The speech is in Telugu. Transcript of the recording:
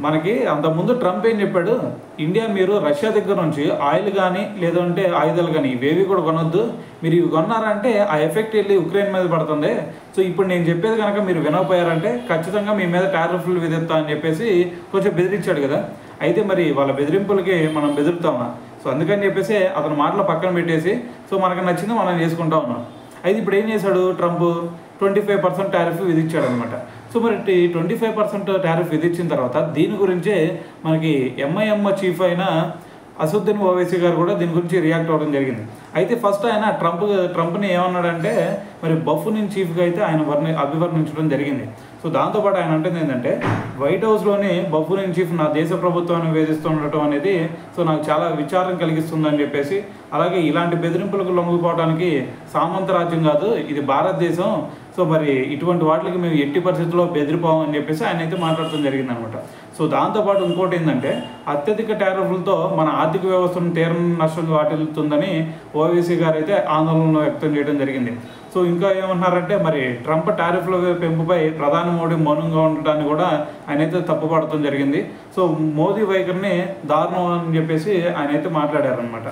మనకి అంతకుముందు ట్రంప్ ఏం చెప్పాడు, ఇండియా మీరు రష్యా దగ్గర నుంచి ఆయిల్ కానీ లేదంటే ఆయుధాలు కానీ ఇవేవి కూడా కొనొద్దు, మీరు ఇవి కొన్నారంటే ఆ ఎఫెక్ట్ వెళ్ళి ఉక్రెయిన్ మీద పడుతుంది. సో ఇప్పుడు నేను చెప్పేది కనుక మీరు వినకపోయారంటే ఖచ్చితంగా మీ మీద టారిఫ్లు విధిస్తా అని చెప్పేసి కొంచెం బెదిరించాడు కదా. అయితే మరి వాళ్ళ బెదిరింపులకి మనం బెదిరుతామా? సో అందుకని చెప్పేసి అతను మాటలు పక్కన పెట్టేసి సో మనకు నచ్చింది మనం చేసుకుంటా ఉన్నాం. అయితే ఇప్పుడు ఏం చేశాడు ట్రంప్, 25% టారిఫ్ విధించాడు అనమాట. సో మరి 25% టారిఫ్ విధించిన తర్వాత దీని గురించే మనకి ఎంఐఎం చీఫ్ అయిన అసదుద్దీన్ ఓవైసీ గారు కూడా దీని గురించి రియాక్ట్ అవ్వడం జరిగింది. అయితే ఫస్ట్ ఆయన ట్రంప్ని ఏమన్నాడంటే మరి బఫూనిన్ చీఫ్గా అయితే ఆయన అభివర్ణించడం జరిగింది. సో దాంతోపాటు ఆయన అంటుంది ఏంటంటే వైట్ హౌస్లోని బఫూనిన్ చీఫ్ నా దేశ ప్రభుత్వాన్ని వేధిస్తుండటం అనేది సో నాకు చాలా విచారం కలిగిస్తుందని చెప్పేసి, అలాగే ఇలాంటి బెదిరింపులకు లొంగిపోవడానికి సామంతరాజ్యం కాదు ఇది భారతదేశం, సో మరి ఇటువంటి వాటికి మేము ఎట్టి పరిస్థితుల్లో బెదిరిపోమని చెప్పేసి ఆయన అయితే మాట్లాడటం జరిగిందనమాట. సో దాంతోపాటు ఇంకోటి ఏంటంటే అత్యధిక టారిఫ్లతో మన ఆర్థిక వ్యవస్థను తీవ్ర నష్టం వాటిల్లుతుందని ఓవైసీ గారు అయితే ఆందోళన వ్యక్తం చేయడం జరిగింది. సో ఇంకా ఏమన్నారంటే మరి ట్రంప్ టారిఫ్ల పెంపుపై ప్రధాని మోడీ మౌనంగా ఉండటాన్ని కూడా ఆయన అయితే తప్పుపడటం జరిగింది. సో మోదీ వైఖరిని దారుణం అని చెప్పేసి ఆయన అయితే మాట్లాడారనమాట.